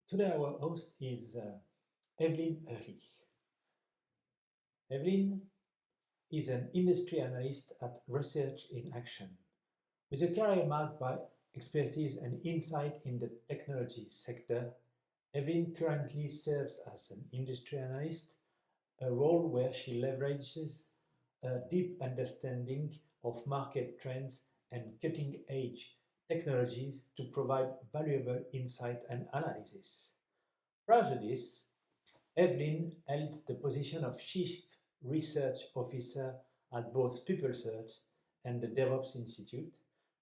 Today our host is Eveline Oehrlich. Eveline is an industry analyst at Research in Action. With a career marked by expertise and insight in the technology sector, Eveline currently serves as an industry analyst, a role where she leverages a deep understanding of market trends and cutting-edge technologies to provide valuable insight and analysis. Prior to this, Eveline held the position of Chief Research Officer at both PeopleSearch and the DevOps Institute,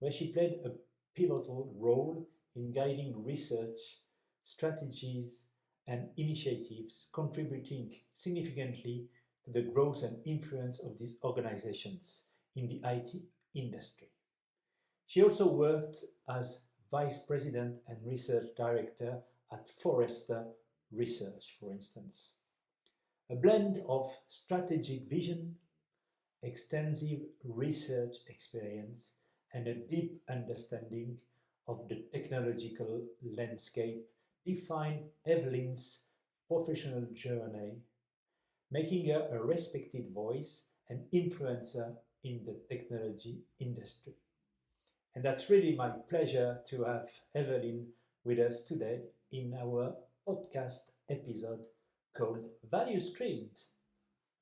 where she played a pivotal role in guiding research, strategies, and initiatives, contributing significantly to the growth and influence of these organizations in the IT industry. She also worked as Vice President and Research Director at Forrester Research, for instance. A blend of strategic vision, extensive research experience, and a deep understanding of the technological landscape define Eveline's professional journey, making her a respected voice and influencer in the technology industry. And that's really my pleasure to have Eveline with us today in our podcast episode called Value Streamed.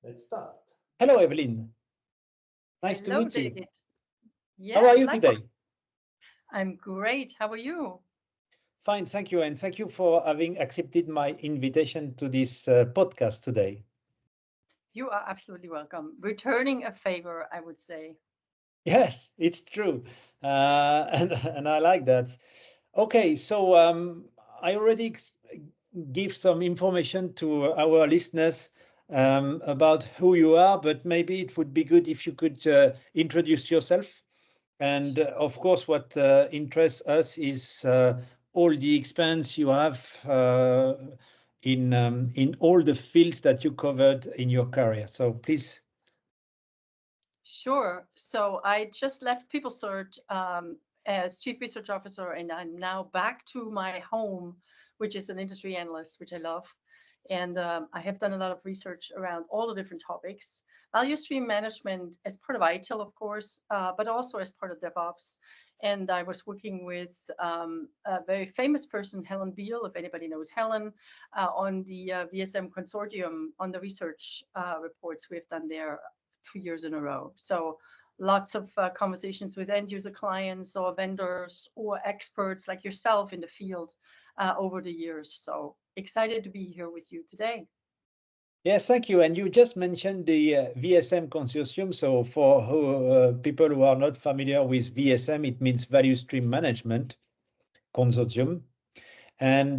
Let's start. Hello, Eveline. Nice to Hello, meet you. David. How Yeah, are you likewise. today? I'm great. How are you? Fine, thank you. And thank you for having accepted my invitation to this podcast today. You are absolutely welcome. Returning a favor, I would say. Yes, it's true. And I like that. Okay, so I already give some information to our listeners about who you are, but maybe it would be good if you could introduce yourself. And of course, what interests us is all the experience you have in all the fields that you covered in your career. So please. Sure. So I just left PeopleSearch as Chief Research Officer, and I'm now back to my home, which is an industry analyst, which I love. And I have done a lot of research around all the different topics. Value stream management as part of ITIL, of course, but also as part of DevOps. And I was working with a very famous person, Helen Beale, if anybody knows Helen, on the VSM consortium on the research reports we've done there 2 years in a row. So lots of conversations with end user clients or vendors or experts like yourself in the field over the years. So excited to be here with you today. Yes, thank you. And you just mentioned the VSM consortium. So for people who are not familiar with VSM, it means Value Stream Management Consortium. And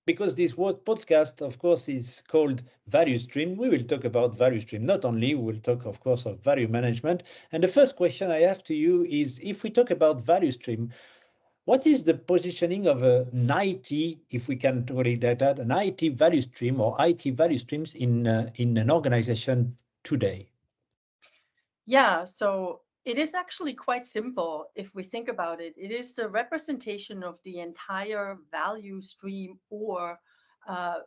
because this word podcast, of course, is called Value Stream, we will talk about Value Stream. Not only, we will talk, of course, of value management. And the first question I have to you is, if we talk about Value Stream, what is the positioning of an IT, if we can call it that, an IT value stream or IT value streams in an organization today? Yeah, so it is actually quite simple if we think about it. It is the representation of the entire value stream or uh,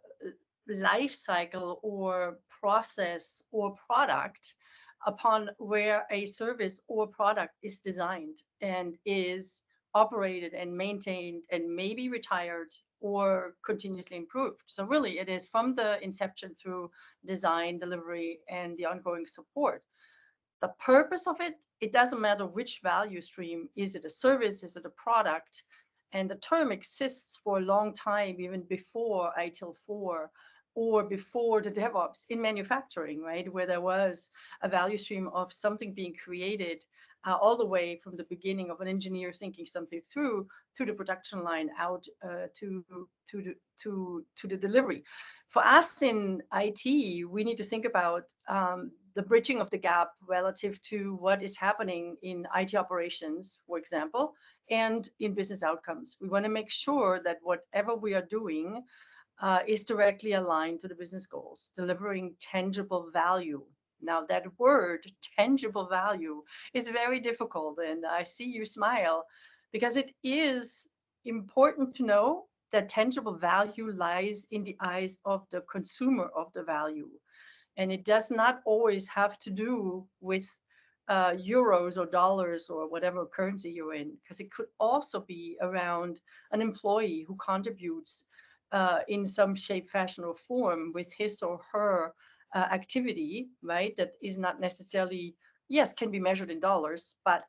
life cycle or process or product upon where a service or product is designed and is operated and maintained and maybe retired or continuously improved. So really it is from the inception through design, delivery, and the ongoing support. The purpose of it, it doesn't matter which value stream. Is it a service? Is it a product? And the term exists for a long time, even before ITIL 4 or before the DevOps in manufacturing, right? Where there was a value stream of something being created all the way from the beginning of an engineer thinking something through to the production line out to the delivery. For us in IT, we need to think about the bridging of the gap relative to what is happening in IT operations, for example, and in business outcomes. We want to make sure that whatever we are doing is directly aligned to the business goals, delivering tangible value. Now, that word, tangible value, is very difficult, and I see you smile because it is important to know, that tangible value lies in the eyes of the consumer of the value. And it does not always have to do with euros or dollars or whatever currency you're in, because it could also be around an employee who contributes in some shape, fashion, or form with his or her activity, right? That is not necessarily, yes, can be measured in dollars, but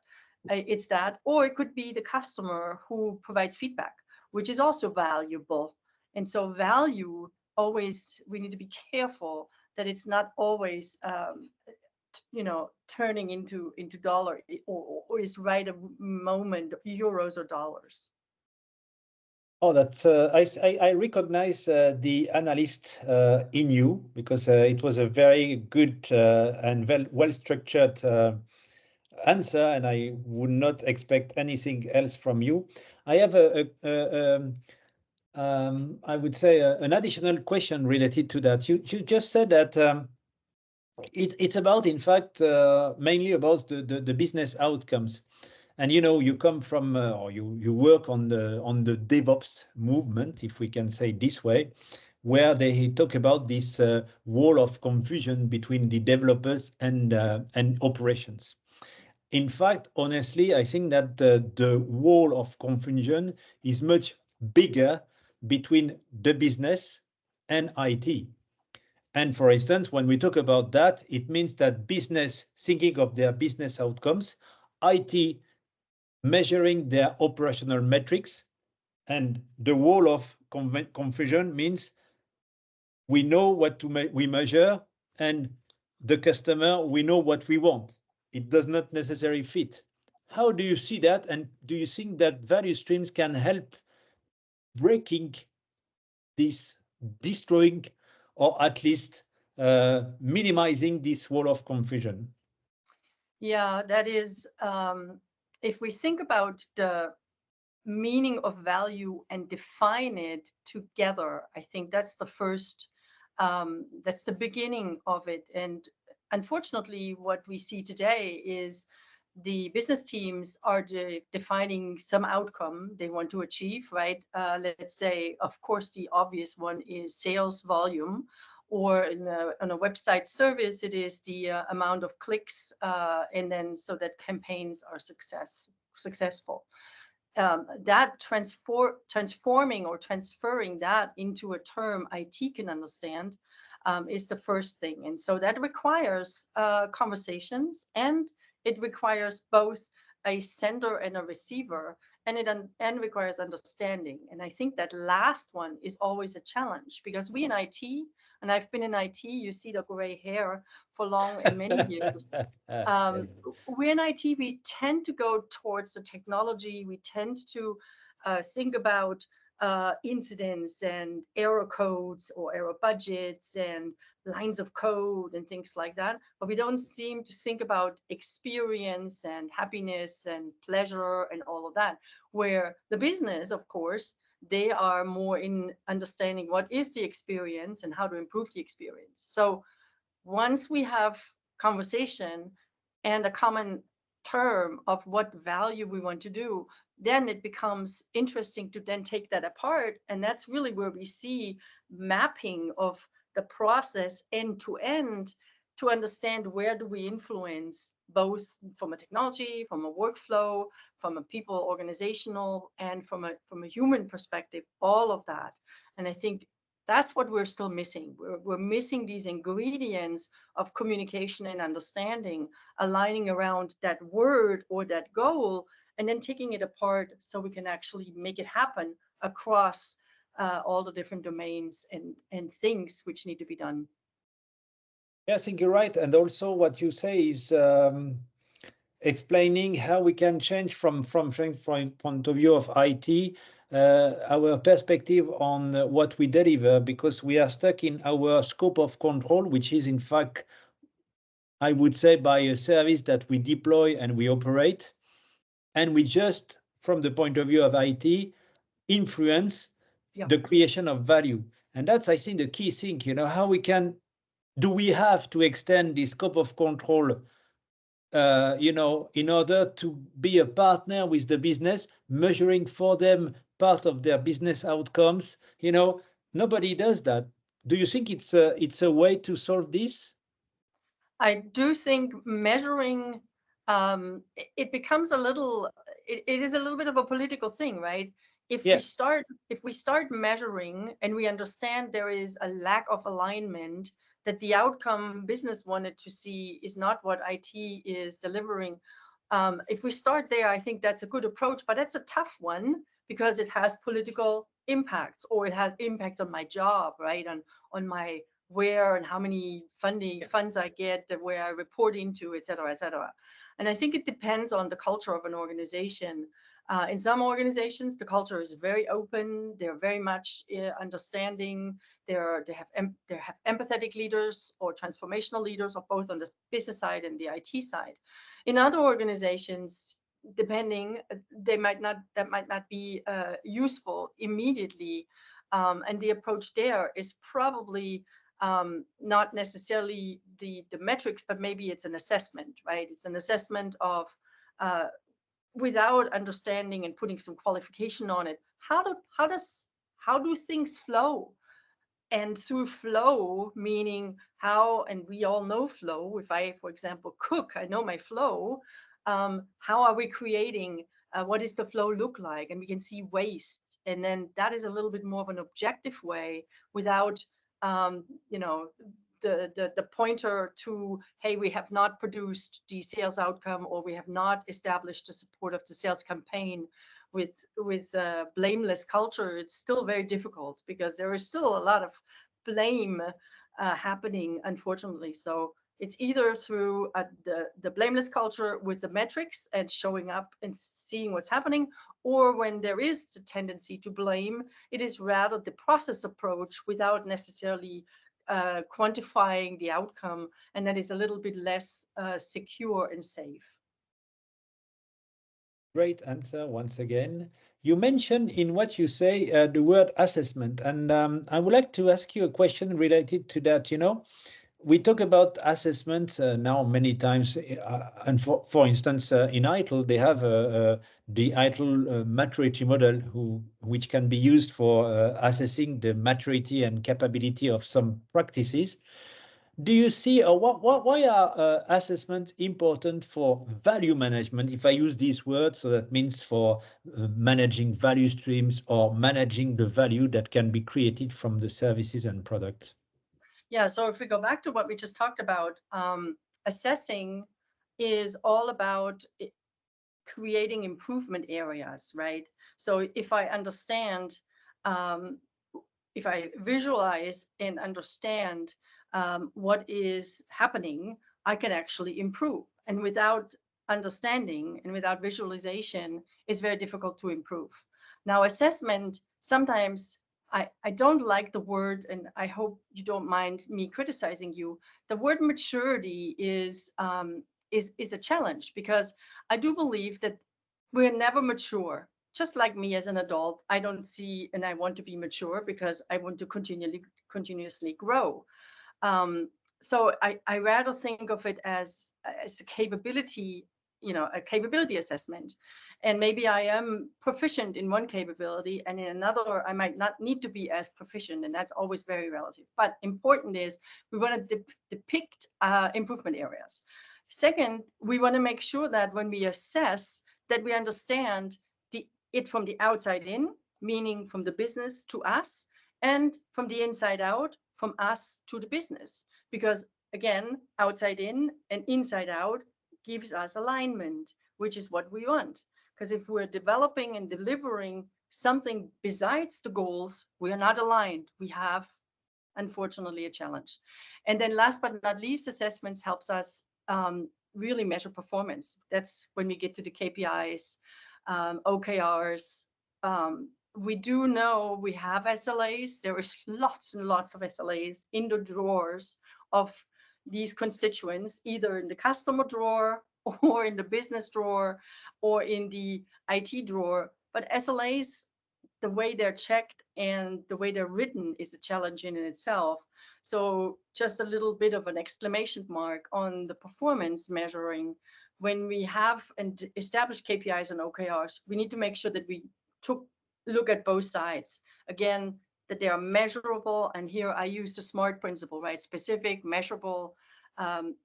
it's that. Or it could be the customer who provides feedback, which is also valuable. And so value always, we need to be careful that it's not always turning into dollar, or is right a moment euros or dollars. Oh, that's I recognize the analyst in you, because it was a very good and well structured answer, and I would not expect anything else from you. I have I would say an additional question related to that. You just said that it's about, in fact, mainly about the business outcomes. And you come from or you work on the DevOps movement, if we can say this way, where they talk about this wall of confusion between the developers and operations. In fact, honestly, I think that the wall of confusion is much bigger between the business and IT. And for instance, when we talk about that, it means that business thinking of their business outcomes, IT measuring their operational metrics, and the wall of confusion means we know what we measure, and the customer, we know what we want. It does not necessarily fit. How do you see that, and do you think that value streams can help breaking this, destroying, or at least minimizing this wall of confusion? Yeah, that is, if we think about the meaning of value and define it together, I think that's the first, that's the beginning of it. And unfortunately, what we see today is the business teams are defining some outcome they want to achieve, right? Let's say, of course, the obvious one is sales volume, or on a website service, it is the amount of clicks, and then so that campaigns are successful. That transforming or transferring that into a term IT can understand is the first thing. And so that requires conversations, and it requires both a sender and a receiver, and it requires understanding. And I think that last one is always a challenge, because we in IT, and I've been in IT, you see the gray hair for long and many years. We're in IT, we tend to go towards the technology. We tend to think about incidents and error codes or error budgets and lines of code and things like that. But we don't seem to think about experience and happiness and pleasure and all of that, where the business, of course, they are more in understanding what is the experience and how to improve the experience. So once we have conversation and a common term of what value we want to do, then it becomes interesting to then take that apart. And that's really where we see mapping of the process end to end, to understand where do we influence, both from a technology, from a workflow, from a people organizational, and from a human perspective, all of that. And I think that's what we're still missing. We're missing these ingredients of communication and understanding, aligning around that word or that goal, and then taking it apart so we can actually make it happen across all the different domains and things which need to be done. Yeah, I think you're right. And also what you say is explaining how we can change from point of view of IT, our perspective on what we deliver, because we are stuck in our scope of control, which is in fact, I would say, by a service that we deploy and we operate. And we just, from the point of view of IT, influence the creation of value. And that's, I think, the key thing, how we can, do we have to extend the scope of control in order to be a partner with the business, measuring for them part of their business outcomes. Nobody does that. Do you think it's a way to solve this? I do think measuring it becomes a little it is a little bit of a political thing, right? If we start measuring and we understand there is a lack of alignment, that the outcome business wanted to see is not what IT is delivering. If we start there, I think that's a good approach, but that's a tough one because it has political impacts, or it has impacts on my job, right? On my where and how many funds I get, where I report into, et cetera, et cetera. And I think it depends on the culture of an organization. In some organizations, the culture is very open. They're very much understanding. They have empathetic leaders or transformational leaders, or both on the business side and the IT side. In other organizations, depending, that might not be useful immediately. And the approach there is probably not necessarily the metrics, but maybe it's an assessment, right? It's an assessment of without understanding and putting some qualification on it. How do things flow? And through flow, meaning how, and we all know flow. If I, for example, cook, I know my flow. How are we creating? What does the flow look like? And we can see waste. And then that is a little bit more of an objective way, without the pointer to, hey, we have not produced the sales outcome, or we have not established the support of the sales campaign. With blameless culture, it's still very difficult because there is still a lot of blame happening, unfortunately. So it's either through the blameless culture with the metrics and showing up and seeing what's happening, or when there is the tendency to blame, it is rather the process approach without necessarily quantifying the outcome, and that is a little bit less secure and safe. Great answer once again. You mentioned in what you say the word assessment, and I would like to ask you a question related to that. We talk about assessment now many times, and for instance, in ITIL, they have the ITIL maturity model, which can be used for assessing the maturity and capability of some practices. Do you see, why are assessments important for value management? If I use these words, so that means for managing value streams or managing the value that can be created from the services and products. Yeah, so if we go back to what we just talked about, assessing is all about creating improvement areas, right? So if I understand, if I visualize and understand what is happening, I can actually improve. And without understanding and without visualization, it's very difficult to improve. Now, assessment, sometimes I don't like the word, and I hope you don't mind me criticizing you. The word maturity is a challenge, because I do believe that we're never mature. Just like me as an adult, I don't see, and I want to be mature because I want to continuously grow. So I rather think of it as a capability, a capability assessment. And maybe I am proficient in one capability, and in another I might not need to be as proficient, and that's always very relative. But important is we want to depict improvement areas. Second, we want to make sure that when we assess, that we understand it from the outside in, meaning from the business to us, and from the inside out, from us to the business. Because again, outside in and inside out gives us alignment, which is what we want. Because if we're developing and delivering something besides the goals, we are not aligned. We have, unfortunately, a challenge. And then last but not least, assessments helps us really measure performance. That's when we get to the KPIs, OKRs. We do know we have SLAs. There is lots and lots of SLAs in the drawers of these constituents, either in the customer drawer or in the business drawer or in the IT drawer. But SLAs, the way they're checked and the way they're written is a challenge in itself. So just a little bit of an exclamation mark on the performance measuring. When we have and established KPIs and OKRs, we need to make sure that we took look at both sides. Again, that they are measurable, and here I use the SMART principle, right? Specific, measurable,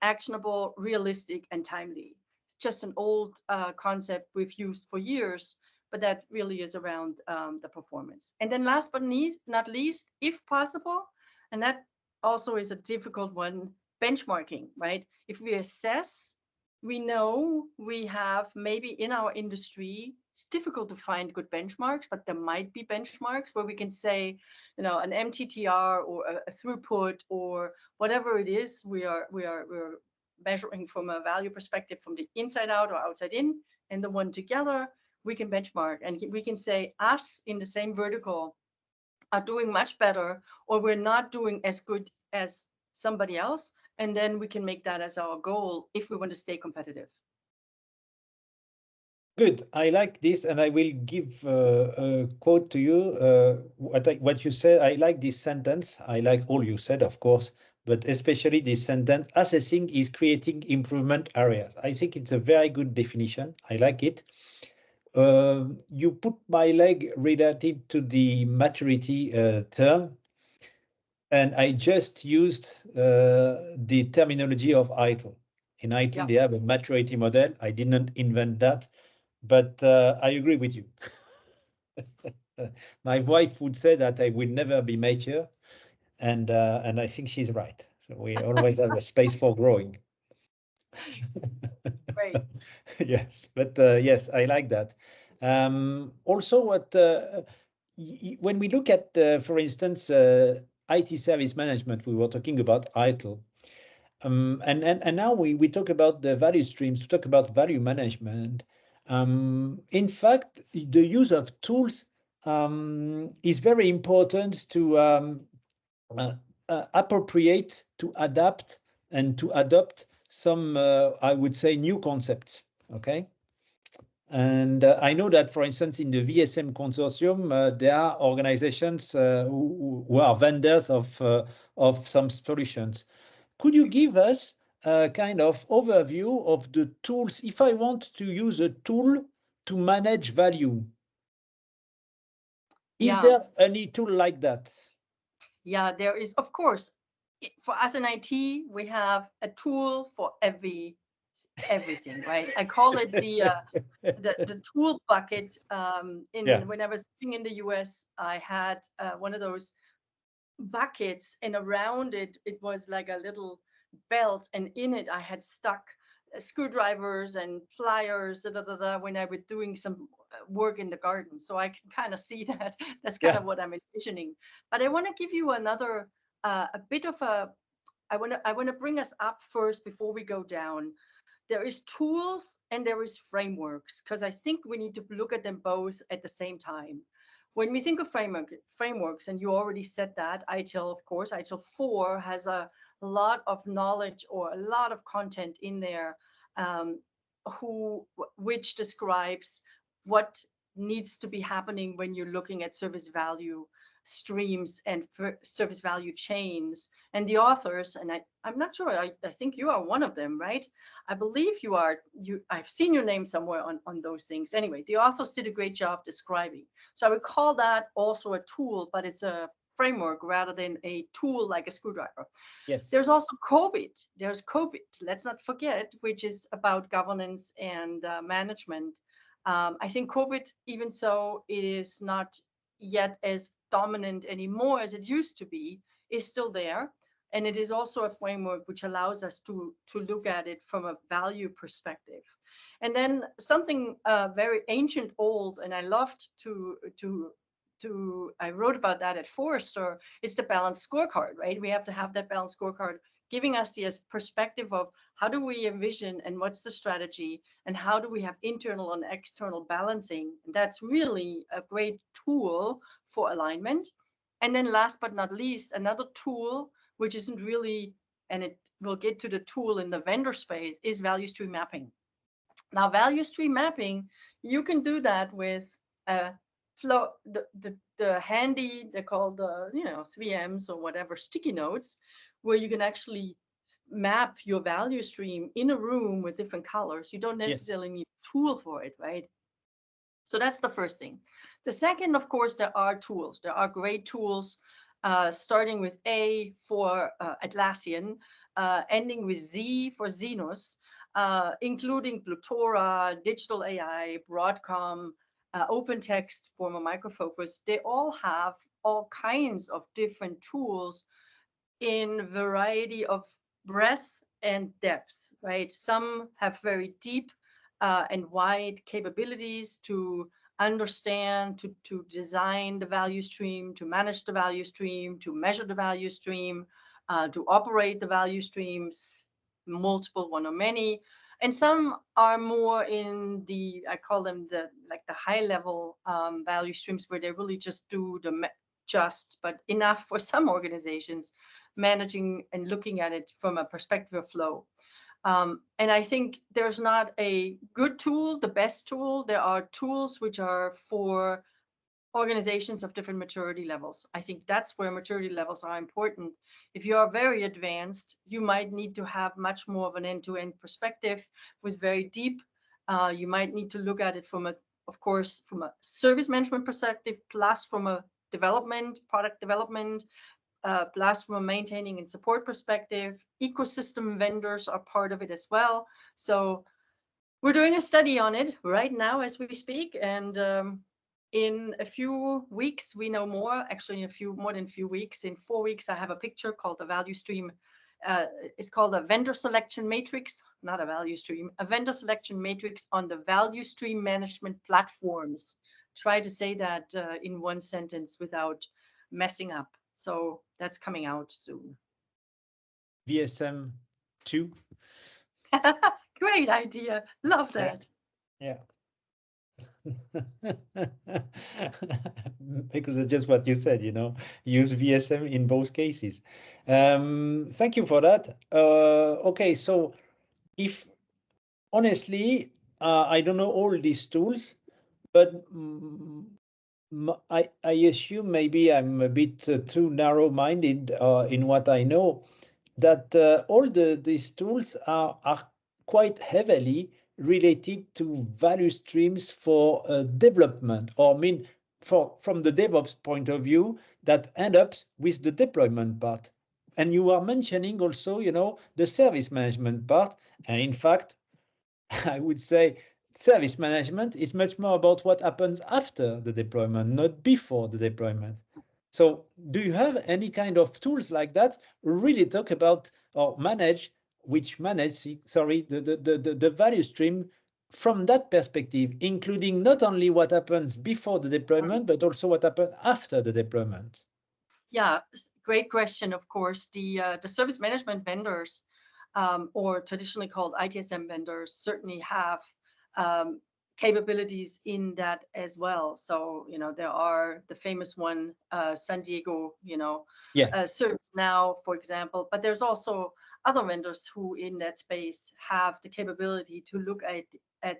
actionable, realistic, and timely. It's just an old concept we've used for years, but that really is around the performance. And then last but not least, if possible, and that also is a difficult one, benchmarking, right? If we assess, we know we have maybe in our industry, it's difficult to find good benchmarks, but there might be benchmarks where we can say, you know, an MTTR or a throughput or whatever it is, we're measuring from a value perspective from the inside out or outside in, and the one together, we can benchmark and we can say us in the same vertical are doing much better, or we're not doing as good as somebody else. And then we can make that as our goal if we want to stay competitive. Good. I like this, and I will give a quote to you. What you said, I like this sentence. I like all you said, of course, but especially this sentence, assessing is creating improvement areas. I think it's a very good definition. I like it. You put my leg related to the maturity term, and I just used the terminology of ITIL. In ITIL, they have a maturity model. I didn't invent that, but I agree with you. My wife would say that I will never be mature, and I think she's right. So we always have a space for growing. Great. Yes, but yes, I like that. Also, when we look at, for instance, IT service management, we were talking about ITIL. And now we talk about the value streams, to talk about value management. In fact, the use of tools is very important to appropriate, to adapt, and to adopt some, I would say, new concepts. Okay. And I know that, for instance, in the VSM consortium, there are organizations who are vendors of some solutions. Could you give us a kind of overview of the tools if I want to use a tool to manage value? Is there any tool like that? Yeah, there is, of course. For us in IT, we have a tool for everything, right? I call it the tool bucket. When I was living in the US, I had one of those buckets, and around it was like a little belt, and in it I had stuck screwdrivers and pliers when I was doing some work in the garden. So I can kind of see that. That's kind of what I'm envisioning. But I want to give you another a bit of a I want to bring us up first before we go down. There is tools and there is frameworks, because I think we need to look at them both at the same time. When we think of frameworks, and you already said that, ITIL, of course, ITIL 4 has a lot of knowledge or a lot of content in there, which describes what needs to be happening when you're looking at service value streams and service value chains. And the authors, and I'm not sure, I think you are one of them, right? I believe you are. I've seen your name somewhere on those things. Anyway, the authors did a great job describing. So I would call that also a tool, but it's a framework rather than a tool like a screwdriver. Yes. There's also COBIT. There's COBIT, let's not forget, which is about governance and management. I think COBIT, even so it is not yet as dominant anymore as it used to be, is still there. And it is also a framework which allows us to look at it from a value perspective. And then something very ancient old, and I loved I wrote about that at Forrester, it's the balanced scorecard, right? We have to have that balanced scorecard giving us the perspective of how do we envision and what's the strategy and how do we have internal and external balancing. And that's really a great tool for alignment. And then last but not least, another tool, which isn't really, and it will get to the tool in the vendor space, is value stream mapping. Now, value stream mapping, you can do that with flow, the handy, they're called 3Ms or whatever, sticky notes, where you can actually map your value stream in a room with different colors. You don't necessarily need a tool for it, right? So that's the first thing. The second, of course, there are tools. There are great tools, starting with A for Atlassian, ending with Z for Xenos, including Plutora, Digital AI, Broadcom, OpenText, former Micro Focus. They all have all kinds of different tools in variety of breadth and depth, right? Some have very deep and wide capabilities to understand, to design the value stream, to manage the value stream, to measure the value stream, to operate the value streams, multiple, one or many. And some are more in the, I call them the high level value streams, where they really just do the but enough for some organizations, managing and looking at it from a perspective of flow. And I think there's not a good tool, the best tool. There are tools which are for organizations of different maturity levels. I think that's where maturity levels are important. If you are very advanced, you might need to have much more of an end-to-end perspective with very deep. You might need to look at it from of course, from a service management perspective, plus from a product development, plus from a maintaining and support perspective. Ecosystem vendors are part of it as well. So we're doing a study on it right now as we speak, and in a few weeks we know more. Actually, more than a few weeks. In 4 weeks, I have a picture called the value stream. It's called a vendor selection matrix, not a value stream, a vendor selection matrix on the value stream management platforms. Try to say that in one sentence without messing up. So that's coming out soon. VSM 2. Great idea. Love that. Yeah. Because it's just what you said, use VSM in both cases. Thank you for that. Okay, so if honestly, I don't know all these tools, but I assume maybe I'm a bit too narrow-minded in what I know, that all these tools are quite heavily related to value streams for development, or from the DevOps point of view, that end up with the deployment part. And you are mentioning also, the service management part. And in fact, I would say service management is much more about what happens after the deployment, not before the deployment. So do you have any kind of tools like that really talk about or manage the value stream from that perspective, including not only what happens before the deployment, but also what happens after the deployment? Yeah, great question. Of course, the service management vendors, or traditionally called ITSM vendors, certainly have capabilities in that as well. So, there are the famous one, San Diego, ServiceNow, for example, but there's also other vendors who in that space have the capability to look at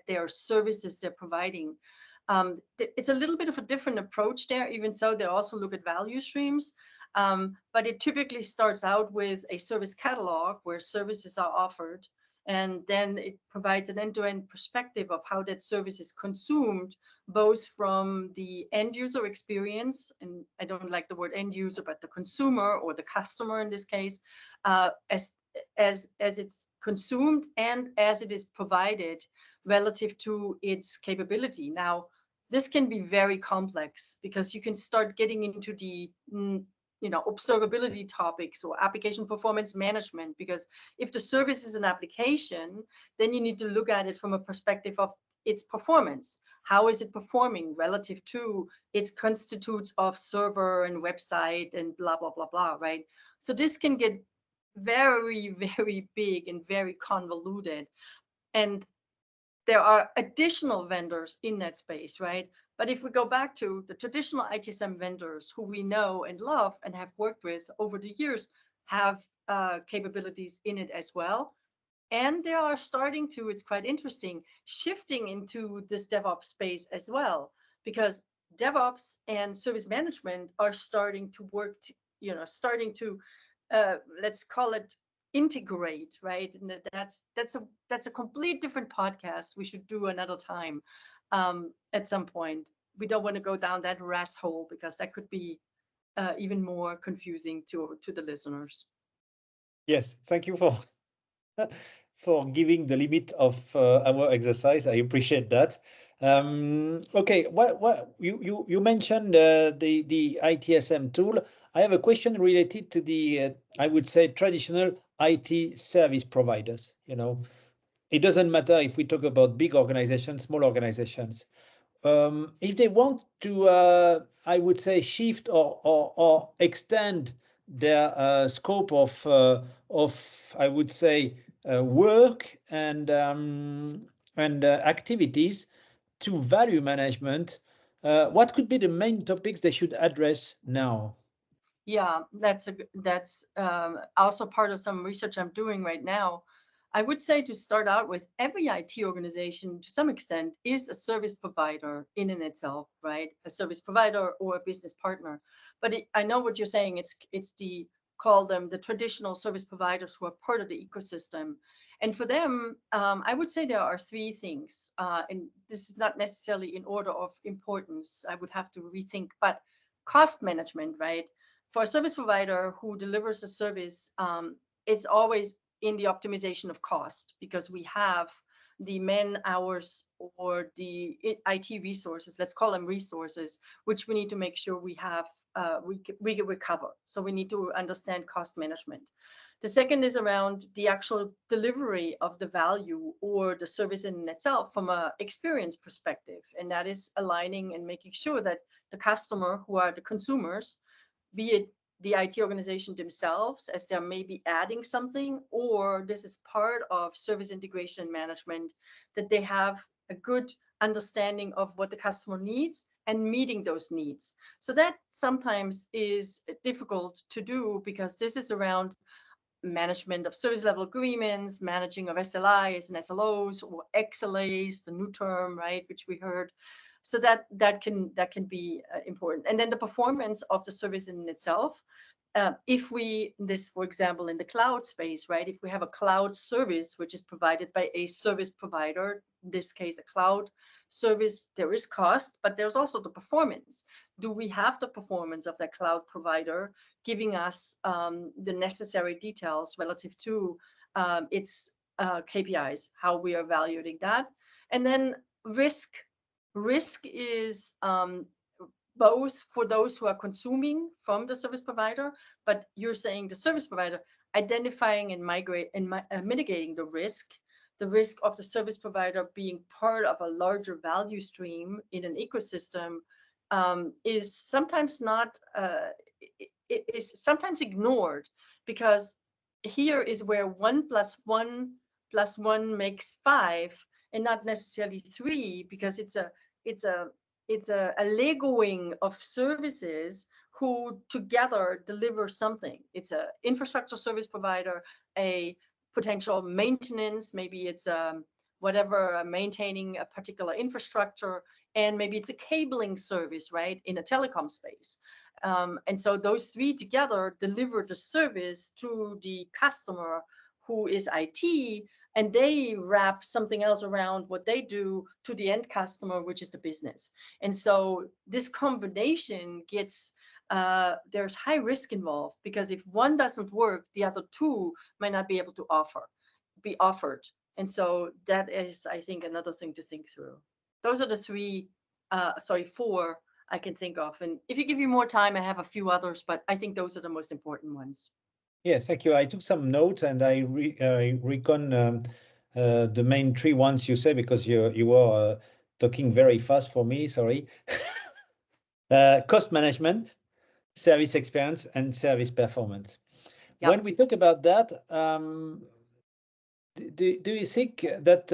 their services they're providing. It's a little bit of a different approach there. Even so, they also look at value streams, but it typically starts out with a service catalog where services are offered, and then it provides an end-to-end perspective of how that service is consumed, both from the end user experience, and I don't like the word end user, but the consumer or the customer in this case, as it's consumed and as it is provided relative to its capability. Now, this can be very complex because you can start getting into the observability topics or application performance management, because if the service is an application, then you need to look at it from a perspective of its performance. How is it performing relative to its constitutes of server and website and blah, blah, blah, blah, right? So this can get very, very big and very convoluted. And there are additional vendors in that space, right? But if we go back to the traditional ITSM vendors who we know and love and have worked with over the years, have capabilities in it as well. And they are starting to, it's quite interesting, shifting into this DevOps space as well, because DevOps and service management are starting to work, let's call it integrate, right? And that's a complete different podcast we should do another time at some point. we don't want to go down that rat's hole, because that could be even more confusing to the listeners. Yes, thank you for for giving the limit of our exercise. I appreciate that. Okay, what you mentioned the ITSM tool. I have a question related to the I would say traditional IT service providers. You know, it doesn't matter if we talk about big organizations, small organizations. If they want to, I would say, shift or extend their scope of I would say, work and activities to value management, what could be the main topics they should address now? Yeah, that's also part of some research I'm doing right now. I would say, to start out with, every IT organization to some extent is a service provider in and itself, right? A service provider or a business partner. But I know what you're saying. It's the call them the traditional service providers who are part of the ecosystem. And for them, I would say there are three things, and this is not necessarily in order of importance. I would have to rethink, but cost management, right? For a service provider who delivers a service, it's always in the optimization of cost, because we have the man hours or the IT resources, let's call them resources, which we need to make sure we have, we can recover. So we need to understand cost management. The second is around the actual delivery of the value or the service in itself from an experience perspective. And that is aligning and making sure that the customer, who are the consumers, be it the IT organization themselves, as they're maybe adding something, or this is part of service integration management, that they have a good understanding of what the customer needs and meeting those needs. So that sometimes is difficult to do, because this is around management of service level agreements, managing of SLIs and SLOs, or XLAs, the new term, right, which we heard. So that can be important. And then the performance of the service in itself. If we, this, for example, in the cloud space, right, if we have a cloud service which is provided by a service provider, in this case a cloud service, there is cost, but there's also the performance. Do we have the performance of that cloud provider giving us the necessary details relative to its KPIs, how we are evaluating that? And then risk. Risk is both for those who are consuming from the service provider, but you're saying the service provider identifying and mitigating the risk of the service provider being part of a larger value stream in an ecosystem, is sometimes not, it is sometimes ignored, because here is where 1 + 1 + 1 makes 5, and not necessarily 3, because it's a legoing of services who together deliver something. It's a infrastructure service provider, a potential maintenance, maybe it's whatever, maintaining a particular infrastructure, and maybe it's a cabling service, right, in a telecom space. And so those three together deliver the service to the customer, who is IT, and they wrap something else around what they do to the end customer, which is the business. And so this combination gets, there's high risk involved, because if one doesn't work, the other two might not be able to be offered. And so that is, I think, another thing to think through. Those are the four I can think of. And if you give me more time, I have a few others, but I think those are the most important ones. Yes, thank you. I took some notes and I recon the main three ones you said, because you were talking very fast for me. Sorry. Cost management, service experience, and service performance. Yep. When we talk about that, do you think that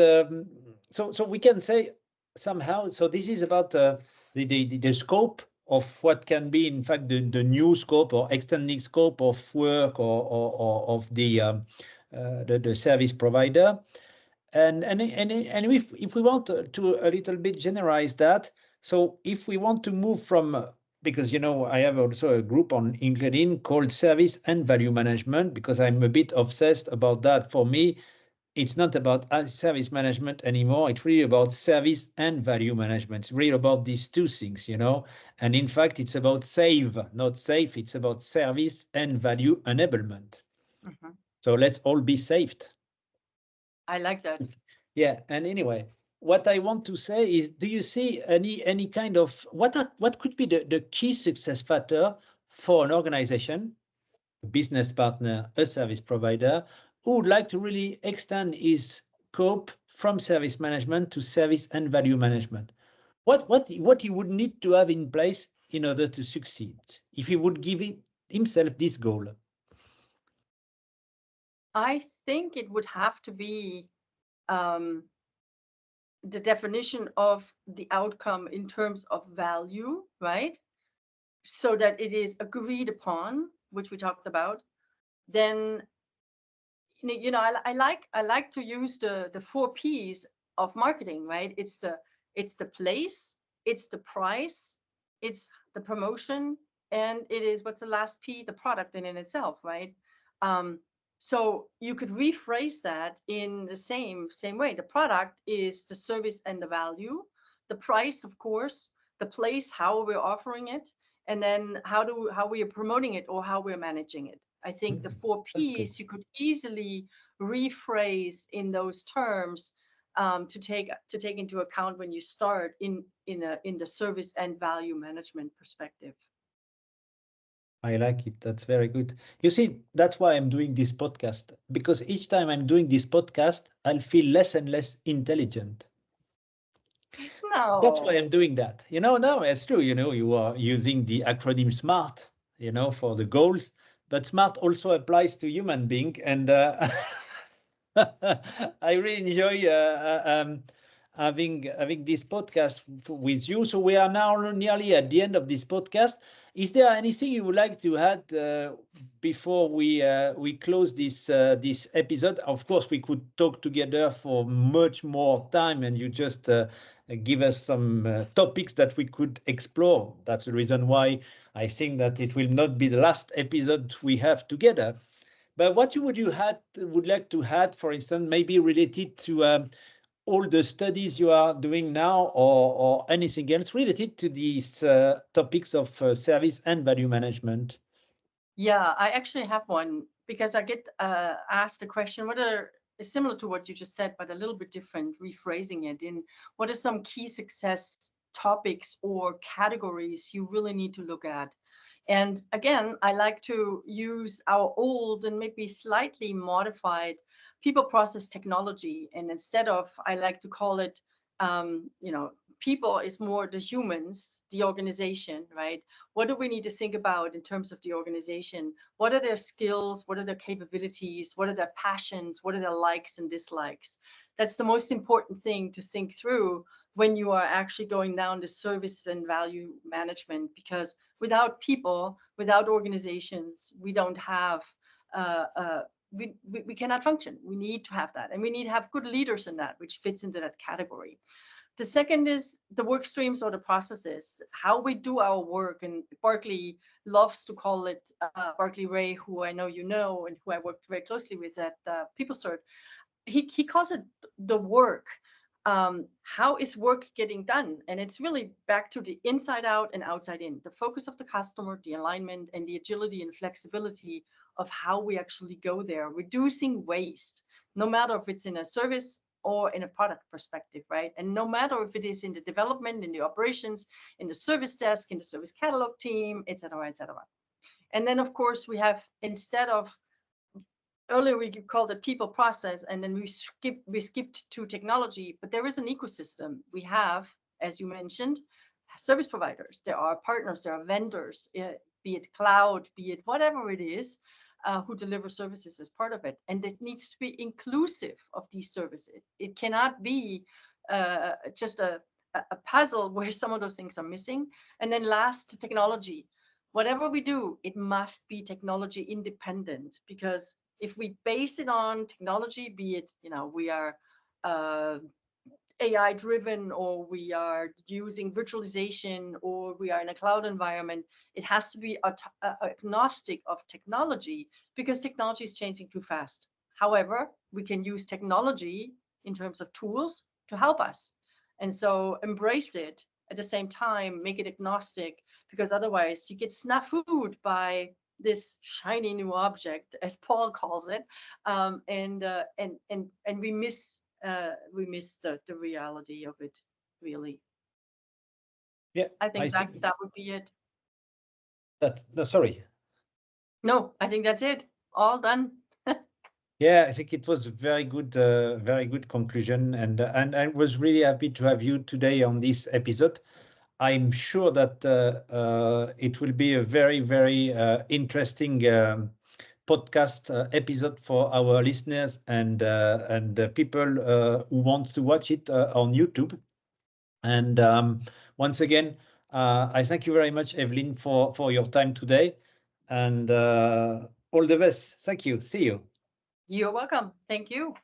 so we can say somehow? So this is about the scope of what can be, in fact, the new scope or extending scope of work or of the service provider, and if we want to a little bit generalize that, so if we want to move from, because I have also a group on LinkedIn called Service and Value Management, because I'm a bit obsessed about that. For me, it's not about service management anymore. It's really about service and value management. It's really about these two things, you know. And in fact, it's about save, not safe. It's about service and value enablement. Mhm. So let's all be saved. I like that. Yeah. And anyway, what I want to say is, do you see any kind of what could be the key success factor for an organization, a business partner, a service provider, who would like to really extend his scope from service management to service and value management? What he would need to have in place in order to succeed if he would give himself this goal? I think it would have to be um, the definition of the outcome in terms of value, right? So that it is agreed upon, which we talked about. Then I like to use the 4 Ps of marketing, right? It's the place, it's the price, it's the promotion, and it is, what's the last P? The product in itself, right? Um, so you could rephrase that in the same way. The product is the service and the value, the price, of course, the place, how we're offering it, and then how we are promoting it or how we're managing it. I think the 4 Ps you could easily rephrase in those terms, to take into account when you start in the service and value management perspective. I like it. That's very good. You see, that's why I'm doing this podcast, because each time I'm doing this podcast, I'll feel less and less intelligent. That's why No. I'm doing that. You know, no, it's true. You know, you are using the acronym SMART, you know, for the goals, but SMART also applies to human being. And I really enjoy having this podcast with you. So we are now nearly at the end of this podcast. Is there anything you would like to add before we close this episode? Of course, we could talk together for much more time, and you just give us some topics that we could explore. That's the reason why I think that it will not be the last episode we have together. But what would like to add, for instance, maybe related to all the studies you are doing now, or anything else related to these topics of service and value management? Yeah, I actually have one because I get asked a question, what are is similar to what you just said, but a little bit different, rephrasing it in what are some key success topics or categories you really need to look at. And again, I like to use our old and maybe slightly modified people process technology. And instead of, I like to call it, people is more the humans, the organization, right? What do we need to think about in terms of the organization? What are their skills? What are their capabilities? What are their passions? What are their likes and dislikes? That's the most important thing to think through when you are actually going down the service and value management, because without people, without organizations, we don't have we cannot function. We need to have that, and we need to have good leaders in that, which fits into that category. The second is the work streams or the processes, how we do our work. And Barclay loves to call it, Barclay Ray, who I know you know and who I worked very closely with at PeopleCert, he calls it the work. How is work getting done? And it's really back to the inside out and outside in, the focus of the customer, the alignment, and the agility and flexibility of how we actually go there, reducing waste, no matter if it's in a service or in a product perspective, right? And no matter if it is in the development, in the operations, in the service desk, in the service catalog team, et cetera, et cetera. And then, of course, we have, instead of, earlier we called it people process, and then we skipped to technology, but there is an ecosystem. We have, as you mentioned, service providers, there are partners, there are vendors, be it cloud, be it whatever it is, who deliver services as part of it. And it needs to be inclusive of these services. It cannot be just a puzzle where some of those things are missing. And then last, technology. Whatever we do, it must be technology independent, because if we base it on technology, be it, we are AI driven, or we are using virtualization, or we are in a cloud environment, it has to be agnostic of technology, because technology is changing too fast. However, we can use technology in terms of tools to help us. And so embrace it at the same time, make it agnostic, because otherwise you get snafu'd by this shiny new object, as Paul calls it, and we miss the reality of it, really. Yeah, I think that would be it. Sorry. No, I think that's it. All done. Yeah, I think it was a very good conclusion, and I was really happy to have you today on this episode. I'm sure that it will be a very interesting podcast episode for our listeners and people who want to watch it on YouTube. And once again, I thank you very much, Eveline, for your time today, and all the best. Thank you. See you. You're welcome. Thank you.